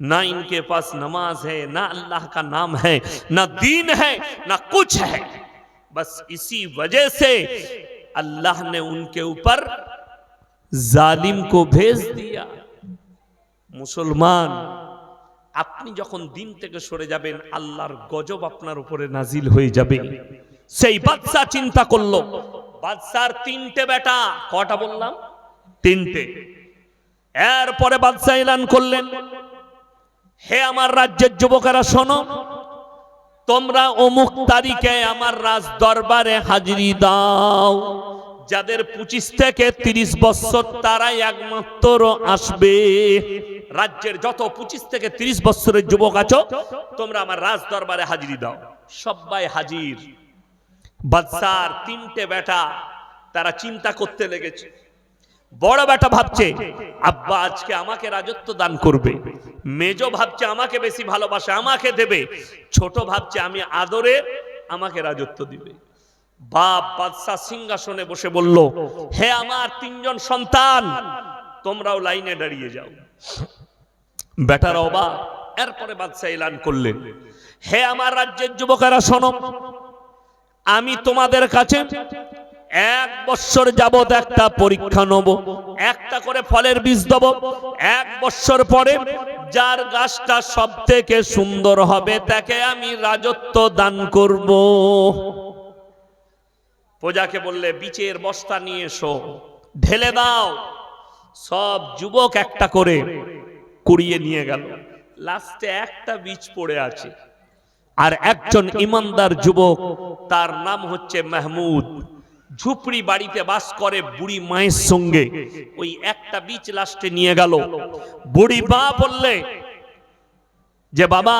ना इनके पास नमाज है, ना अल्लाह का नाम है, ना दीन है, ना कुछ है। बस इसी वजह से अल्लाह ने उनके ऊपर जालिम को भेज दिया। मुसलमान আপনি যখন দিন থেকে সরে যাবেন আল্লাহর গজব আপনার উপরে নাজিল হয়ে যাবে। সেই বাদশা চিন্তা করলো, বাদশার তিনটে বেটা, কটা বললাম? তিনটে। এরপরে বাদশা এলান করলেন, হে আমার রাজ্যের যুবকেরা শোনো, তোমরা অমুক তারিখে আমার রাজ দরবারে হাজিরি দাও। যাদের 25 থেকে 30 বছর তারাই একমাত্র আসবে। রাজ্যের যত 25 থেকে 30 বছরের যুবক আছো তোমরা আমার রাজ দরবারে হাজিরি দাও। সবাই হাজির। বাদশার তিনটে বেটা তারা চিন্তা করতে লেগেছে। বড় বেটা ভাবছে আব্বা আজকে আমাকে রাজত্ব দান করবে, মেজো ভাবছে আমাকে বেশি ভালোবাসে আমাকে দেবে, ছোট ভাবছে আমি আদরে আমাকে রাজত্ব দিবে। বাপ বাদশা সিংহাসনে বসে বলল, হে আমার তিনজন সন্তান তোমরাও লাইনে দাঁড়িয়ে যাও। বেটারা অবাক। এরপরে বাদশা এলান করলেন, হে আমার রাজ্যের যুবকেরা শোনো, আমি তোমাদের কাছে 1 বছর যাবত একটা পরীক্ষা নেব, একটা করে ফলের বীজ দেব। 1 বছর পরে যার গাছটা সব থেকে সুন্দর হবে তাকে আমি রাজত্ব দান করব। প্রজাকে বললে বীজের বস্তা নিয়ে এসো, ঢেলে দাও। সব যুবক একটা করে কুড়িয়ে নিয়ে গেল। লাস্টে একটা বীজ পড়ে আছে। আর একজন ইমানদার যুবক, তার নাম হচ্ছে মাহমুদ, ঝুপড়ি বাড়িতে বাস করে বুড়ি মায়ের সঙ্গে। ওই একটা বীজ লাস্টে নিয়ে গেল। বুড়ি মা বললে যে বাবা,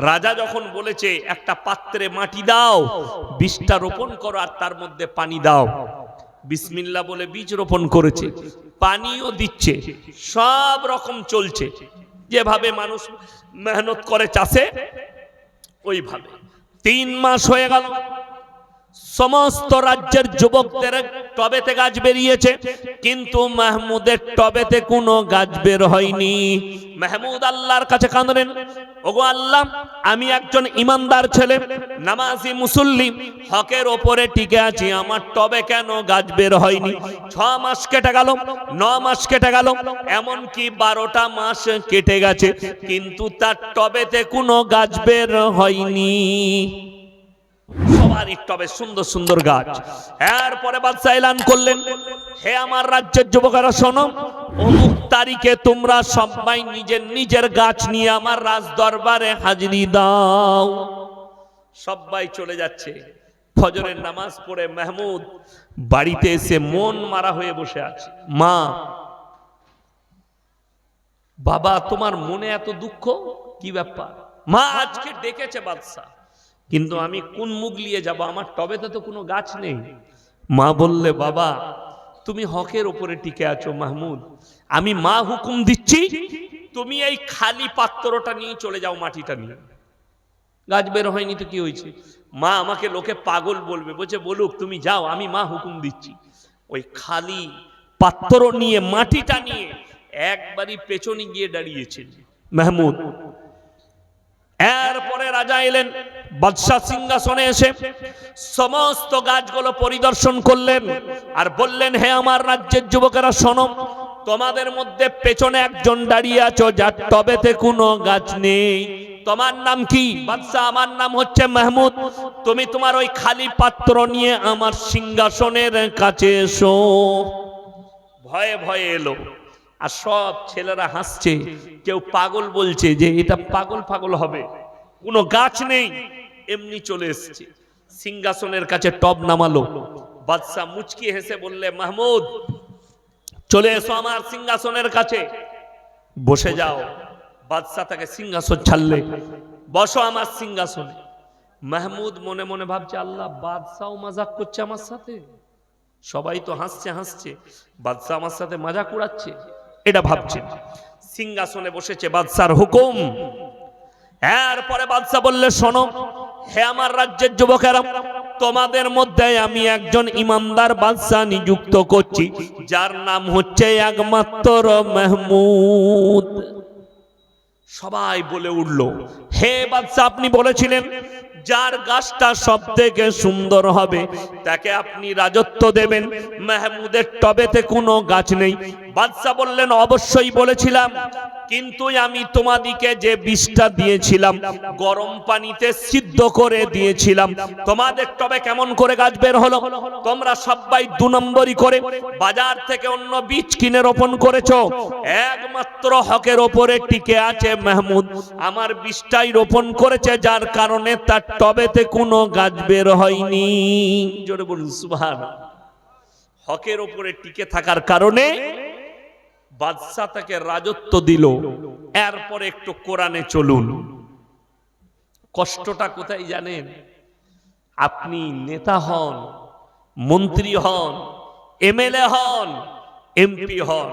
রাজা যখন বলেছে একটা পাত্রে মাটি দাও, বীজটা রোপণ করো আর তার মধ্যে পানি দাও। বিসমিল্লাহ বলে বীজ রোপণ করেছে, পানিও দিচ্ছে, সব রকম চলছে। যেভাবে মানুষ মেহনত করে চাষে ওইভাবে 3 মাস হয়ে গেল। সমস্ত রাজ্যের যুবকদের টবেতে গাছ বেরিয়েছে, কিন্তু মাহমুদের টবেতে কোনো গাছ বের হয়নি। মাহমুদ আল্লাহর কাছে কাঁদলেন, ওগো আল্লাহ, আমি একজন ইমানদার ছেলে, নামাজি মুসল্লি, হকের ওপরে টিকে আছি, আমার টবে কেন গাছ বের হয়নি? 6 মাস কেটে গেল, 9 মাস কেটে গেল, এমনকি 12টা মাস কেটে গেছে, কিন্তু তার টবেতে কোনো গাছ বের হয়নি। সবারই টবে সুন্দর সুন্দর গাছ। এরপরে বাদশা এলান করলেন, হে আমার রাজ্যের যুবকেরা শোনো, অমুক তারিখে তোমরা সবাই নিজের নিজের গাছ নিয়ে আমার রাজ দরবারে হাজিরি দাও। সবাই চলে যাচ্ছে। ফজরের নামাজ পড়ে মাহমুদ বাড়িতে এসে মন মারা হয়ে বসে আছে। মা, বাবা তোমার মনে এত দুঃখ, কি ব্যাপার? মা, আজকে ডেকেছে বাদশা, কিন্তু আমি কোন মুখ নিয়ে যাব, আমার টবেতে তো কোনো গাছ নেই। মা বললে, বাবা তুমি হকের উপরে টিকে আছো মাহমুদ, আমি মা হুকুম দিচ্ছি তুমি এই খালি পাত্রটা নিয়ে চলে যাও, মাটিটা নিয়ে। গাছ বের হয়নি তো কি হয়েছে? মা, আমাকে লোকে পাগল বলবে, বলছে বলুক, তুমি যাও, আমি মা হুকুম দিচ্ছি। ওই খালি পাত্র নিয়ে মাটিটা নিয়ে একবারই পেছনে গিয়ে দাঁড়িয়েছে মাহমুদ। এরপরে রাজা এলেন, বাদশা সিংহাসনে এসে সমস্ত গাছগুলো পরিদর্শন করলেন আর বললেন, হে আমার রাজ্যের যুবকেরা শোনো, তোমাদের মধ্যে পেছনে একজন দাঁড়িয়ে আছো যার টবেতে কোনো গাছ নেই। তোমার নাম কি? বাদশা, আমার নাম হচ্ছে মাহমুদ। তুমি তোমার ওই খালি পাত্র নিয়ে আমার সিংহাসনের কাছে এসো। ভয়ে ভয়ে এলো, আর সব ছেলেরা হাসছে, কেউ পাগল বলছে যে এটা পাগল পাগল হবে, কোনো গাছ নেই, এমনি চলে এসছে। সিংহাসনের কাছে টব নামালো। বাদশা মুচকি হেসে বললে, মাহমুদ চলে এসো আমার সিংহাসনের কাছে, বসে যাও। বাদশাহ তাকে সিংহাসন ছাড়লে, বসো আমার সিংহাসনে। মাহমুদ মনে মনে ভাবছে, আল্লাহ, বাদশাহ মজাক করছে আমার সাথে, সবাই তো হাসছে হাসছে, বাদশাহ আমার সাথে মজাক উড়াচ্ছে, এটা ভাবছে। সিংহাসনে বসেছে, বাদশার হুকুম। এরপরে বাদশাহ বললে, শোনো হে আমার রাজ্যের যুবকেরা, তোমাদের মধ্যে আমি একজন ইমানদার বাদশাহ নিযুক্ত করছি, যার নাম হচ্ছে একমাত্র মাহমুদ। সবাই বলে উঠল, হে বাদশাহ, আপনি বলেছিলেন যার গাছটা সব থেকে সুন্দর হবে তাকে আপনি রাজত্ব দেবেন, মাহমুদের টবেতে কোনো গাছ নেই। বাদশাহ বললেন, অবশ্যই বলেছিলাম, কিন্তু আমি তোমাদিকে যে বিষটা দিয়েছিলাম গরম পানিতে সিদ্ধ করে দিয়েছিলাম, তোমাদের টবে কেমন করে গাছ বের হলো? তোমরা সবাই 2 নম্বরই করে বাজার থেকে অন্য বীজ কিনে রোপণ করেছো, একমাত্র হকের ওপরে টিকে আছে মাহমুদ, আমার বীজটাই রোপণ করেছে, যার কারণে তার টবেতে কোনো গাছ বের হয়নি। জোরে বলুন সুবহানাল্লাহ। হকের ওপরে টিকে থাকার কারণে বাদশাহ তাকে রাজত্ব দিল। এরপরে একটু কোরআনে চলুন। কষ্টটা কোথায় জানেন? আপনি নেতা হন, মন্ত্রী হন, এমএলএ হন, এমপি হন,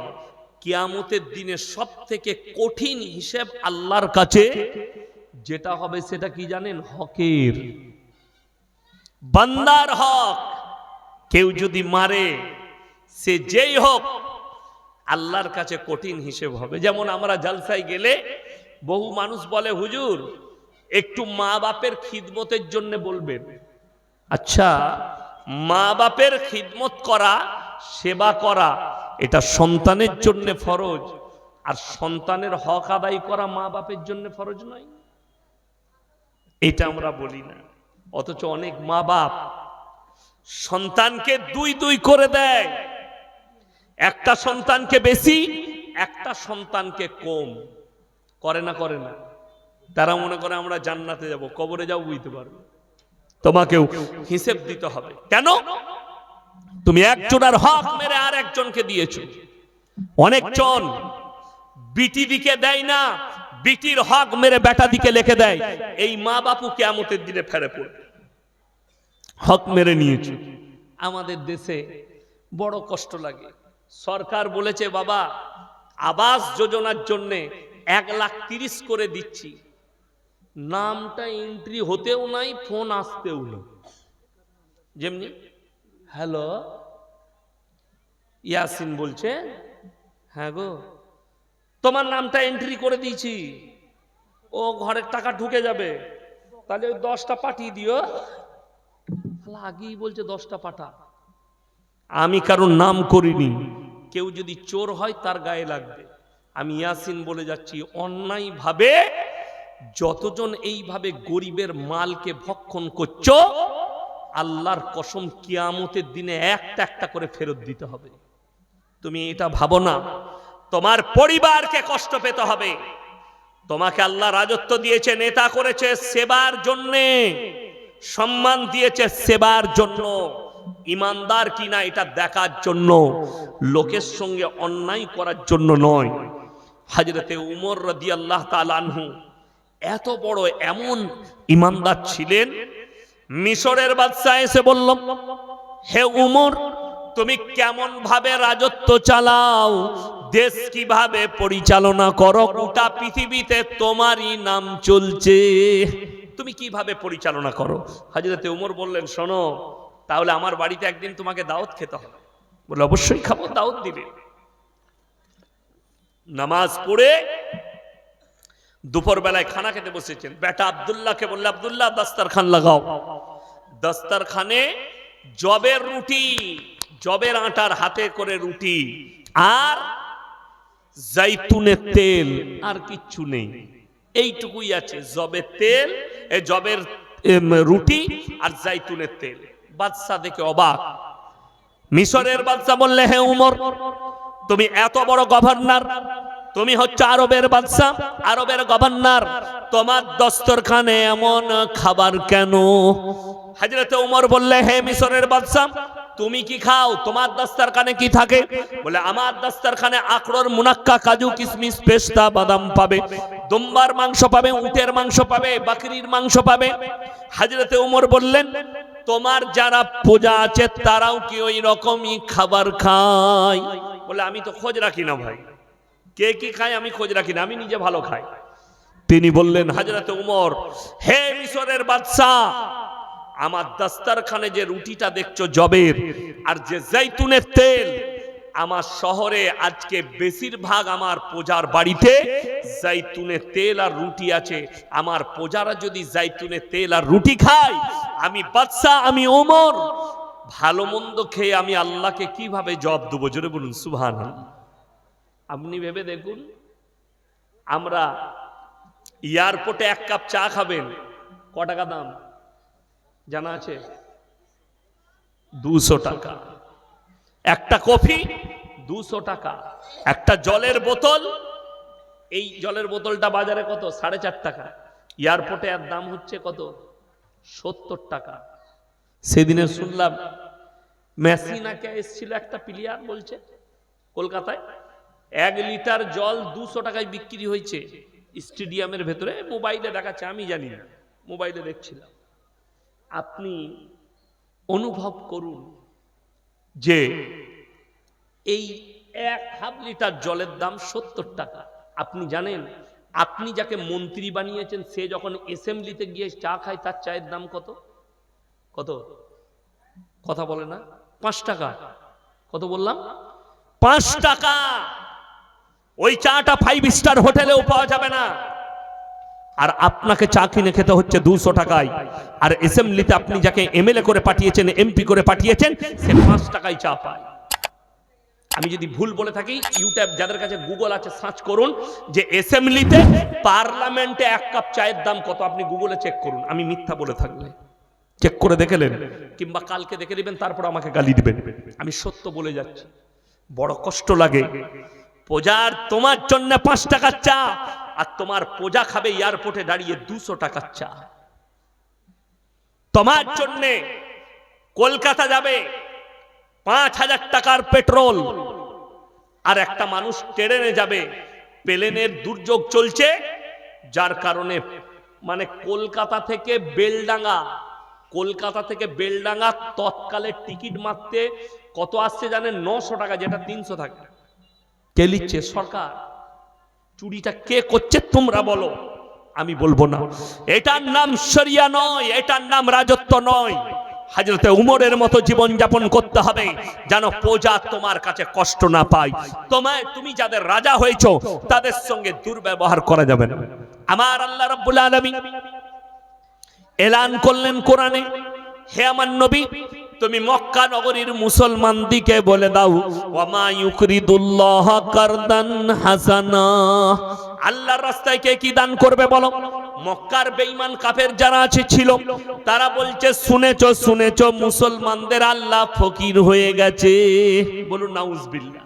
কিয়ামতের দিনে সব থেকে কঠিন হিসেব আল্লাহর কাছে যেটা হবে সেটা কি জানেন? হকের, বান্দার হক। কেউ যদি মারে, সে যেই হোক, আল্লাহর কাছে কঠিন হিসেব হবে। যেমন আমরা জালসায় গেলে বহু মানুষ বলে, হুজুর একটু মা বাপের খিদমতের জন্য বলবেন। আচ্ছা, মা বাপের খিদমত করা, সেবা করা, এটা সন্তানের জন্য ফরজ, আর সন্তানের হক আদায় করা মা বাপের জন্য ফরজ নয়? এটা আমরা বলি না। অথচ অনেক মা বাপ সন্তানকে 2 করে দেয়, একটা সন্তানকে বেশি, একটা সন্তানকে কম। করে না? করে না? তারা মনে করে আমরা জান্নাতে যাব, কবরে যাও বুঝতে পারবে, তোমাকেও হিসেব দিতে হবে। কেন? তুমি একজনের হক মেরে আর একজনকে দিয়েছো। অনেকজন বিটি দিকে দেয় না, বিটির হক মেরে বেটা দিকে লিখে দেয়। এই মা বাপু কিয়ামতের দিনে ফেরে পড়বে, হক মেরে নিয়েছে। আমাদের দেশে বড় কষ্ট লাগে। সরকার বলেছে, বাবা আবাস যোজনার জন্য 1,30,000 করে দিচ্ছি, নামটা এন্ট্রি হতেও নাই, ফোন আসতেও নেই। যেমনি হ্যালো ইয়াসিন বলছে, হ্যাঁ গো, তোমার নামটা এন্ট্রি করে দিয়েছি, ও ঘরের টাকা ঢুকে যাবে, তাহলে 10টা পাঠিয়ে দিও। আগেই বলছে 10টা পাঠা। আমি কারোর নাম করিনি, কেউ যদি চোর হয় তার গায়ে লাগবে। আমি ইয়াসিন বলে যাচ্ছি, অন্যায় ভাবে যতজন এইভাবে গরিবের মালকে ভক্ষণ করছো, আল্লাহর কসম কিয়ামতের দিনে একটা একটা করে ফেরত দিতে হবে। তুমি এটা ভাবো না, তোমার পরিবারকে কষ্ট পেতে হবে। তোমাকে আল্লাহ রাজত্ব দিয়েছে, নেতা করেছে সেবার জন্যে, সম্মান দিয়েছে সেবার জন্য, ইমানদার কিনা এটা দেখার জন্য, লোকের সঙ্গে অন্যায় করার জন্য নয়। হযরতে উমর রাদিয়াল্লাহু তাআলা আনহু এত বড় এমন ইমানদার ছিলেন, মিশরের বাদশা এসে বলল, হে উমর, তুমি কেমন ভাবে রাজত্ব চালাও, দেশ কিভাবে পরিচালনা করো, গোটা পৃথিবীতে তোমারই নাম চলছে, তুমি কিভাবে পরিচালনা করো? হযরতে উমর বললেন, শোনো, তাহলে আমার বাড়িতে একদিন তোমাকে দাওয়াত খেতে হবে। বলে, অবশ্যই খাবো, দাওয়াত দিবে। নামাজ পড়ে দুপুর বেলায় খানা খেতে বসেছেন। বেটা আব্দুল্লাহকে বললে, আব্দুল্লাহ দস্তরখান লাগাও। দস্তরখানে জবের রুটি, জবের আটার হাতে করে রুটি, আর জাইতুনের তেল, আর কিচ্ছু নেই, এইটুকুই আছে। জবের তেল, জবের রুটি আর জাইতুনের তেল। বাদশা দেখে অবাক। মিশরের বাদশা বললে, হে উমর, তুমি এত বড় গভর্নর, তুমি হচ্ছে আরবের বাদশা, আরবের গভর্নর, তোমার দস্তরখানে এমন খাবার কেন? হযরতে উমর বললে, হে মিশরের বাদশা, তুমি কি খাও, তোমার দাস্তারখানে কি থাকে? বলে আমার দাস্তারখানে আখরোট, মুনাক্কা, কাজু, কিশমিশ, পেস্তা, বাদাম পাবে, দুম্বার মাংস পাবে, উটের মাংস পাবে, বকরির মাংস পাবে। হযরতে ওমর বললেন, তোমার যারা পূজা আছে তারাও কি ওই রকমই খাবার খায়? বলে আমি তো খোঁজ রাখি না ভাই, কে কি খায় আমি খোঁজ রাখি না, আমি নিজে ভালো খাই। তিনি বললেন, হযরতে ওমর, হে মিশরের বাদশা, আমার দাস্তারখানে যে রুটিটা দেখছো জবের, আর যে জৈতুনের তেল, আমার শহরে আজকে বেশিরভাগ আমার প্রজার বাড়িতে জৈতুনের তেল আর রুটি আছে। আমার প্রজারা যদি জৈতুনের তেল আর রুটি খায়, আমি বাদশা, আমি ওমর, ভালো মন্দ খেয়ে আমি আল্লাহকে কিভাবে জবাব দেবো? জোরে বলুন সুবহানাল্লাহ। আপনি ভেবে দেখুন, আমরা এয়ারপোর্টে এক কাপ চা খাবেন, ক টাকা দাম জানা আছে? 200 টাকা। একটা কফি 200 টাকা। একটা জলের বোতল, এই জলের বোতলটা বাজারে কত? 4.5 টাকা। এয়ারপোর্টে এর দাম হচ্ছে কত? 70 টাকা। সেদিনে শুনলাম মেসিনাকে এসেছিল একটা প্লেয়ার, বলছে কলকাতায় 1 লিটার জল 200 টাকায় বিক্রি হয়েছে স্টেডিয়ামের ভেতরে। মোবাইলে দেখাচ্ছে, আমি জানি না, মোবাইলে দেখছিলাম। আপনি অনুভব করুন যে এই 1/2 লিটার জলের দাম 70 টাকা। আপনি জানেন, আপনি যাকে মন্ত্রী বানিয়েছেন সে যখন অ্যাসেম্বলিতে গিয়ে চা খায়, তার চায়ের দাম কত? কত? কথা বলে না? 5 টাকা। কত বললাম? 5 টাকা। ওই চাটা 5 স্টার হোটেলেও পাওয়া যাবে না। আর আপনাকে চা কিনে খেতে হচ্ছে 200 টাকায়। আর অ্যাসেম্বলিতে আপনি যাকে এমএলএ করে পাঠিয়েছেন, এমপি করে পাঠিয়েছেন, সে 5 টাকায় চা পায়। আমি যদি ভুল বলে থাকি, ইউটিউব যাদের কাছে গুগল আছে সার্চ করুন যে অ্যাসেম্বলিতে, পার্লামেন্টে 1 কাপ চায়ের দাম কত, আপনি গুগলে চেক করুন। আমি মিথ্যা বলে থাকলে চেক করে দেখেলেন, কিংবা কালকে দেখে নেবেন, তারপর আমাকে গালি দিবেন। আমি সত্য বলে যাচ্ছি। বড় কষ্ট লাগে, প্রজার তোমার জন্য 5 টাকার চা, আর তোমার প্রজা খাবে এয়ারপোর্টে দাঁড়িয়ে 200 টাকার চা। তোমার জন্য কলকাতা যাবে 5000 টাকার পেট্রোল, আর একটা মানুষ ট্রেনে যাবে, প্লেনের দুর্যোগ চলছে, যার কারণে মানে কলকাতা থেকে বেলডাঙ্গা তৎকালের টিকিট মারতে কত আসছে জানেন? 900 টাকা, যেটা 300 টাকা। কে লিখছে? সরকার। চুরিটা কে করছে তোমরা বলো, আমি বলবো না। এটার নাম শরিয়া নয়, এটার নাম রাজত্ব নয়। হযরতে উমরের মতো জীবন যাপন করতে হবে যেন প্রজা তোমার কাছে কষ্ট না পায়। তুমি যাদের রাজা হয়েছো তাদের সঙ্গে দুর্ব্যবহার করা যাবে না। আমার আল্লাহ রাব্বুল আলামিন এলান করলেন কোরআনে, হে আমার নবী, তুমি মক্কা নগরীর মুসলমানদিকে বলে দাও, ওয়ামা ইউকরিদুল্লাহ কারদান হাসানা, আল্লাহর রাস্তায় কে কি দান করবে বলো? মক্কার বেঈমান কাফের যারা ছিল, তারা বলছে, শুনেছো মুসলমানদের আল্লাহ ফকির হয়ে গেছে। বলুন নাউজুবিল্লাহ।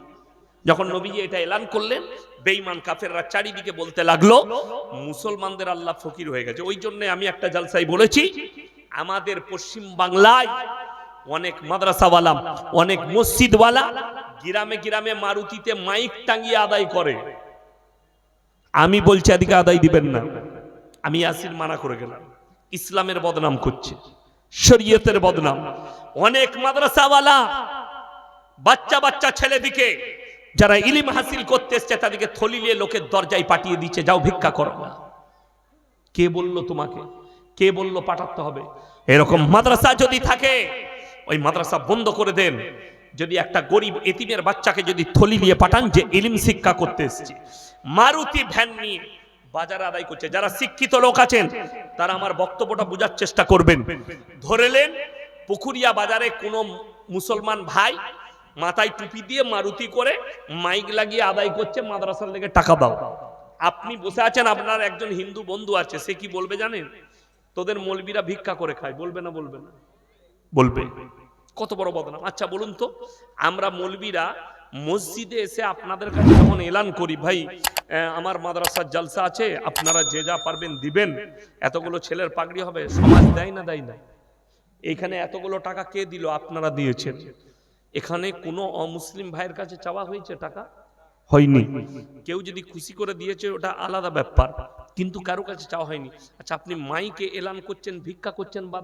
যখন নবীজি এটা এলান করলেন, বেঈমান কাফেররা চারিদিকে বলতে লাগলো, মুসলমানদের আল্লাহ ফকির হয়ে গেছে। ওই জন্য আমি একটা জালসায় বলেছি, আমাদের পশ্চিম বাংলায় অনেক মাদ্রাসাওয়ালা, অনেক মসজিদওয়ালা গ্রামে গ্রামে মারুতিতে মাইক টাঙিয়ে আদায় করে। আমি বলছি এদিকে আদায় দিবেন না। আমি ইয়াসিন মানা করে গেলাম। ইসলামের বদনাম করছে, শরীয়তের বদনাম। অনেক মাদ্রাসাওয়ালা বাচ্চা ছেলেদিকে যারা ইলম হাসিল করতে এসছে, তাদেরকে থলি নিয়ে লোকের দরজায় পাঠিয়ে দিচ্ছে, যাও ভিক্ষা করো না। কে বললো তোমাকে? কে বললো পাঠাতে হবে? এরকম মাদ্রাসা যদি থাকে, ওই মাদ্রাসা বন্ধ করে দেন। যদি একটা গরিব এতিমের বাচ্চাকে যদি থলি নিয়ে পাঠান যে ইলম শিক্ষা করতে এসছে, মারুতি ভ্যান নিয়ে বাজারে আদায় করছে। যারা শিক্ষিত লোক আছেন তারা আমার বক্তব্যটা বোঝার চেষ্টা করবেন। ধরেলেন পুকুরিয়া বাজারে কোনো মুসলমান ভাই মাথায় টুপি দিয়ে মারুতি করে মাইক লাগিয়ে আদায় করছে, মাদ্রাসার লেগে টাকা দাও। আপনি বসে আছেন, আপনার একজন হিন্দু বন্ধু আছে, সে কি বলবে জানেন? তোদের মৌলবীরা ভিক্ষা করে খায়। বলবে না? বলবে না? বলবে। কত বড় বদনাম। আচ্ছা বলুন তো, আমরা মৌলবীরা মসজিদে এসে আপনাদের কাছে যখন এলান করি, ভাই আমার মাদ্রাসার জলসা আছে, আপনারা যে যা পারবেন দিবেন, এতগুলো ছেলের পাগড়ি হবে, সমাজ দেয় না? দেয় না? এখানে এতগুলো টাকা কে দিল? আপনারা দিয়েছেন। এখানে কোনো অমুসলিম ভাইয়ের কাছে চাওয়া হয়েছে টাকা? হয়নি। কেউ যদি খুশি করে দিয়েছে ওটা আলাদা ব্যাপার, কিন্তু কারো কাছে চাওয়া হয়নি। আচ্ছা, আপনি মাইকে এলান করছেন, ভিক্ষা করছেন, বা